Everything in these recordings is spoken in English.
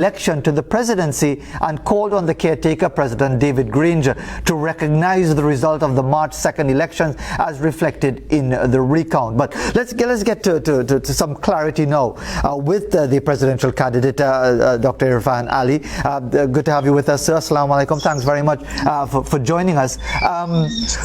election to the presidency and called on the caretaker President David Granger to recognize the result of the March 2nd elections as reflected in the recount. But let's get to some clarity now with the presidential candidate, Dr Irfaan Ali. Good to have you with us, sir. Assalamu alaikum. Thanks very much for joining us.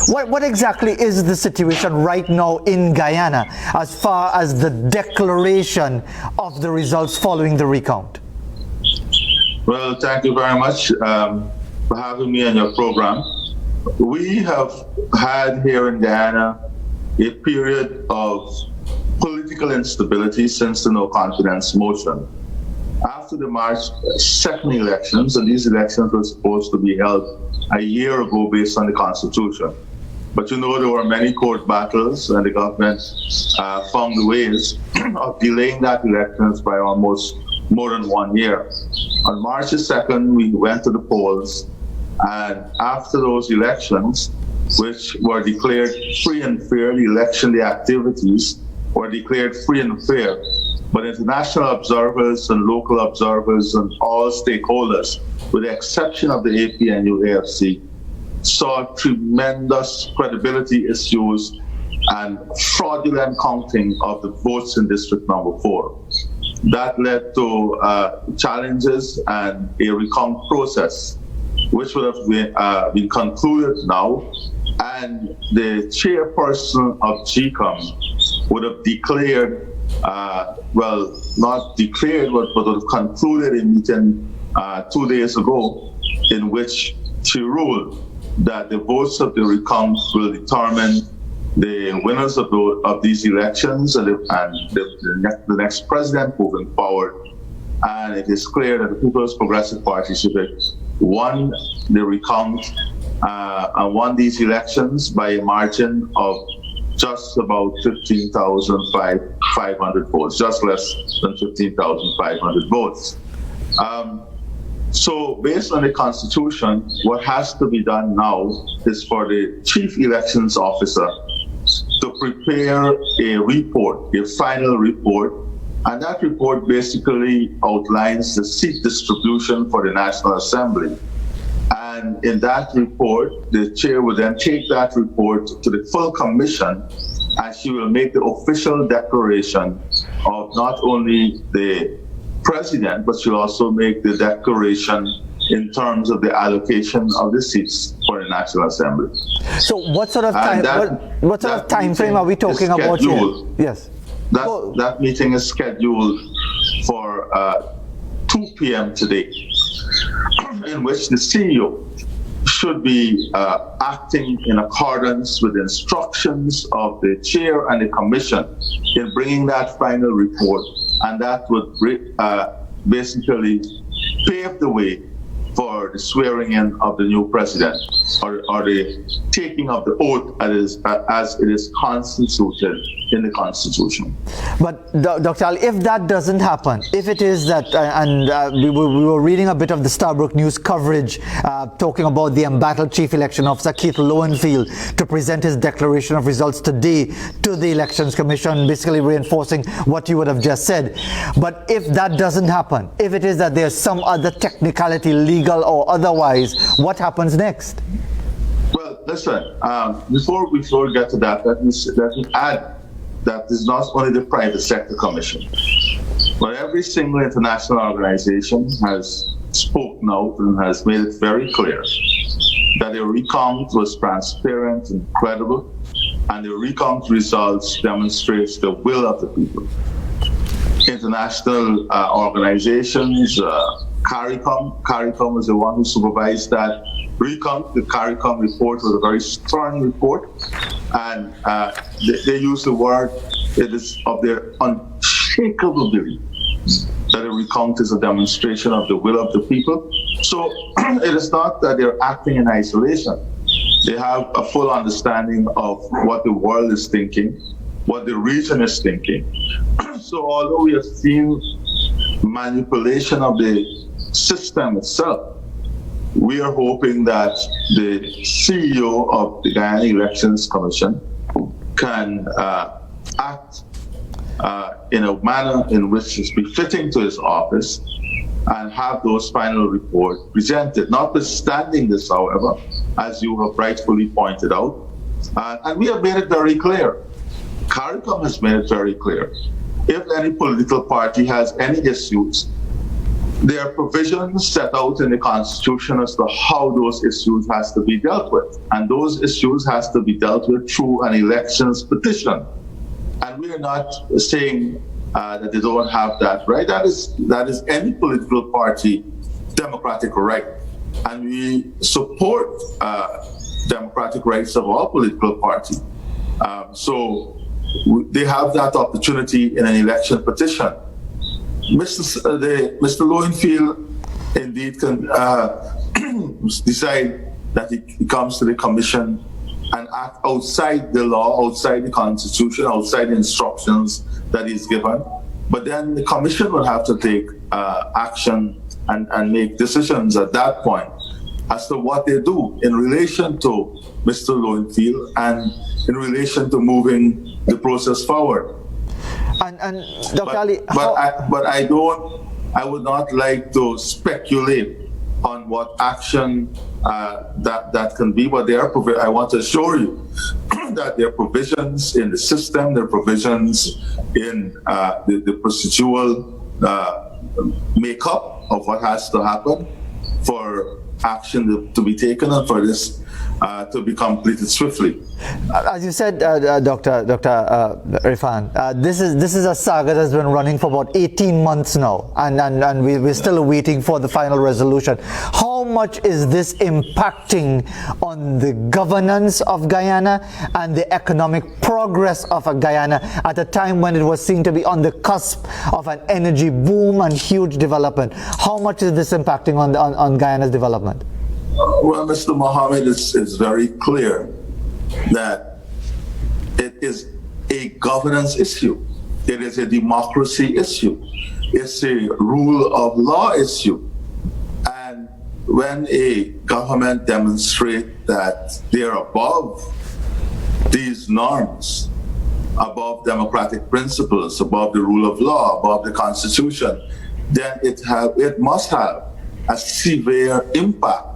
What exactly is the situation right now in Guyana as far as the declaration of the results following the recount? Well, thank you very much for having me on your program. We have had here in Guyana a period of political instability since the no confidence motion. After the March 2nd elections, and these elections were supposed to be held a year ago based on the Constitution. But you know, there were many court battles, and the government found ways of delaying that elections by almost more than 1 year. On March 2nd, we went to the polls, and after those elections, which were declared free and fair, the election, the activities were declared free and fair, but international observers and local observers and all stakeholders, with the exception of the APNU-AFC, saw tremendous credibility issues and fraudulent counting of the votes in District Number 4. That led to challenges and a recount process, which would have been concluded now, and the chairperson of GCOM would have declared, well, not declared, but would have concluded a meeting 2 days ago in which she ruled that the votes of the recount will determine the winners of these elections and the next president moving forward. And it is clear that the People's Progressive Party won the recount and won these elections by a margin of just about 15,500 votes, just less than 15,500 votes. So based on the Constitution, what has to be done now is for the Chief Elections Officer to prepare a report, a final report, and that report basically outlines the seat distribution for the National Assembly. And in that report, the chair will then take that report to the full commission, and she will make the official declaration of not only the president, but she'll also make the declaration in terms of the allocation of the seats for the National Assembly. So what sort of time, what sort of time frame are we talking about here? Yes. That meeting is scheduled for 2 p.m. today, in which the CEO should be acting in accordance with the instructions of the chair and the commission in bringing that final report, and that would basically pave the way for the swearing in of the new president, or the taking of the oath as it is constituted in the Constitution. But Dr. Ali, if that doesn't happen, if it is that, we were reading a bit of the Starbrook News coverage talking about the embattled Chief Election Officer Keith Lowenfield to present his declaration of results today to the Elections Commission, basically reinforcing what you would have just said. But if that doesn't happen, if it is that there's some other technicality, legal or otherwise, what happens next? Well, listen, before we get to that, let me add that it's not only the private sector commission, but every single international organization has spoken out and has made it very clear that the recount was transparent and credible, and the recount results demonstrates the will of the people. International organizations, CARICOM is the one who supervised that recount. The CARICOM report was a very strong report, and they use the word, it is of their unshakable belief that a recount is a demonstration of the will of the people. So it is not that they're acting in isolation. They have a full understanding of what the world is thinking, what the region is thinking. So although we have seen manipulation of the system itself, we are hoping that the CEO of the Guyana Elections Commission can act in a manner in which is befitting to his office, and have those final reports presented. Notwithstanding this, however, as you have rightfully pointed out, and we have made it very clear, CARICOM has made it very clear, if any political party has any issues, there are provisions set out in the Constitution as to how those issues has to be dealt with. And those issues has to be dealt with through an elections petition. And we are not saying that they don't have that right. That is any political party democratic right. And we support democratic rights of all political parties. So they have that opportunity in an election petition. Mr. Lowenfield indeed can decide that he comes to the commission and act outside the law, outside the Constitution, outside the instructions that he's given. But then the commission will have to take action and make decisions at that point as to what they do in relation to Mr. Lowenfield and in relation to moving the process forward. And Dr. Ali, I would not like to speculate on what action that can be, but I want to assure you that there are provisions in the system, there are provisions in the procedural makeup of what has to happen for action to be taken and for this to be completed swiftly. As you said, Dr. Irfaan, this is a saga that's been running for about 18 months now, and we're still waiting for the final resolution. How much is this impacting on the governance of Guyana and the economic progress of Guyana at a time when it was seen to be on the cusp of an energy boom and huge development? How much is this impacting on Guyana's development? Well, Mr. Mohammed, it's very clear that it is a governance issue. It is a democracy issue. It's a rule of law issue. And when a government demonstrates that they're above these norms, above democratic principles, above the rule of law, above the Constitution, then it must have a severe impact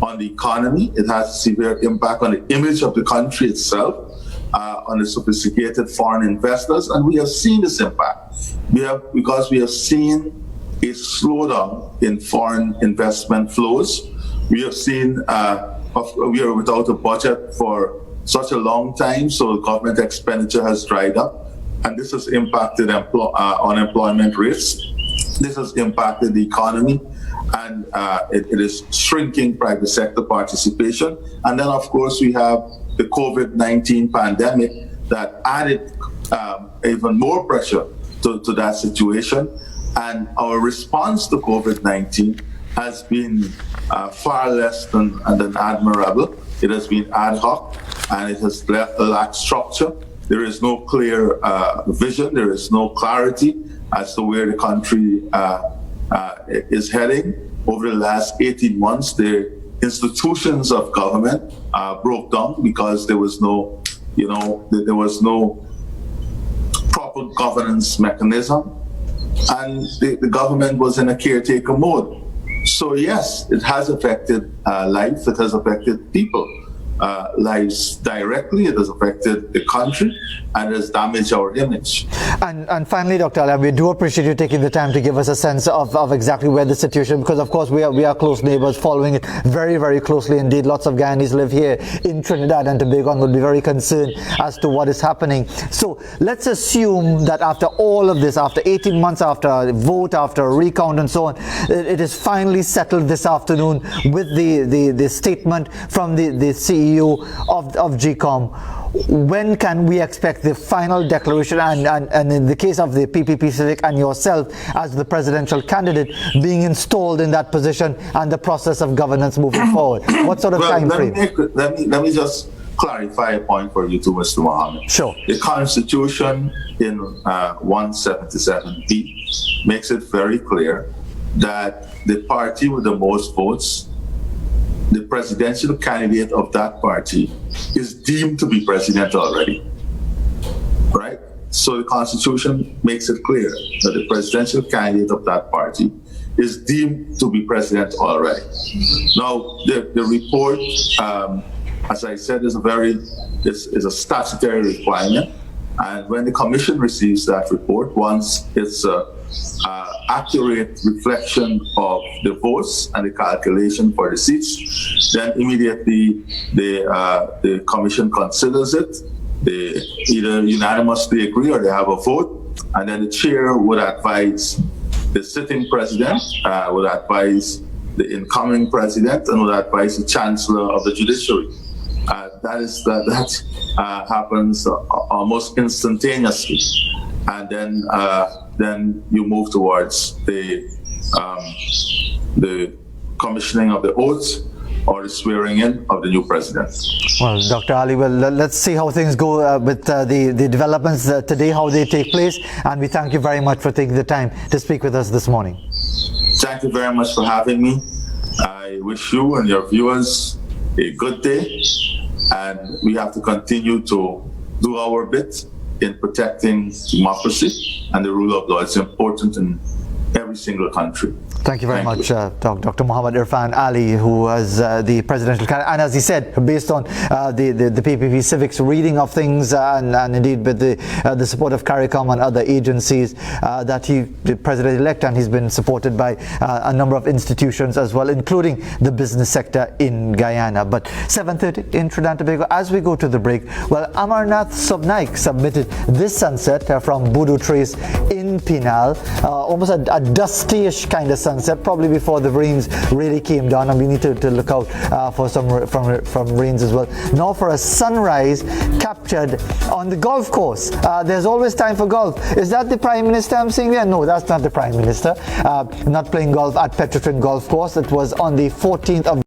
on the economy. It has a severe impact on the image of the country itself, on the sophisticated foreign investors, and we have seen this impact. Because we have seen a slowdown in foreign investment flows. We have seen we are without a budget for such a long time, so government expenditure has dried up, and this has impacted unemployment rates. This has impacted the economy, and it is shrinking private sector participation. And then, of course, we have the COVID-19 pandemic that added even more pressure to that situation. And our response to COVID-19 has been far less than admirable. It has been ad hoc, and it has lacked structure. There is no clear vision. There is no clarity as to where the country is heading. Over the last 18 months, the institutions of government broke down because there was no proper governance mechanism, and the government was in a caretaker mode. So yes, it has affected life. It has affected people. Lives directly, it has affected the country, and it has damaged our image. And finally, Dr. Ali, we do appreciate you taking the time to give us a sense of exactly where the situation, because of course we are close neighbors, following it very, very closely indeed. Lots of Guyanese live here in Trinidad and Tobago and would be very concerned as to what is happening. So let's assume that after all of this, after 18 months, after a vote, after a recount and so on, it is finally settled this afternoon with the statement from the CEO of GCOM. When can we expect the final declaration, and in the case of the PPP Civic and yourself as the presidential candidate being installed in that position and the process of governance moving forward? What sort of time frame? Let me just clarify a point for you too, Mr. Mohammed. Sure. The Constitution in 177B makes it very clear that the party with the most votes, the presidential candidate of that party, is deemed to be president already, right? So the Constitution makes it clear that the presidential candidate of that party is deemed to be president already. Now, the report, as I said, is a statutory requirement. And when the commission receives that report, once it's an accurate reflection of the votes and the calculation for the seats, then immediately the commission considers it. They either unanimously agree or they have a vote, and then the chair would advise the sitting president, would advise the incoming president, and would advise the chancellor of the judiciary. That happens almost instantaneously, and then you move towards the commissioning of the oath or the swearing in of the new president. Well, Dr. Ali, let's see how things go with the developments today, how they take place, and we thank you very much for taking the time to speak with us this morning. Thank you very much for having me. I wish you and your viewers a good day, and we have to continue to do our bit in protecting democracy and the rule of law. It's important in every single country. Thank you very much, Dr. Muhammad Irfaan Ali, who was the presidential candidate. And as he said, based on the PPP Civics reading of things and indeed with the support of CARICOM and other agencies, that he the president-elect, and he's been supported by a number of institutions as well, including the business sector in Guyana. But 7:30 in Trinidad and Tobago, as we go to the break, well, Amarnath Subnaik submitted this sunset from Boodoo Trace in Penal, almost a dusty-ish kind of sunset, probably before the rains really came down, and we need to look out for some from rains as well. Now for a sunrise captured on the golf course. There's always time for golf. Is that the Prime Minister I'm seeing there? No, that's not the Prime Minister. Not playing golf at Petrotrin Golf Course. It was on the 14th of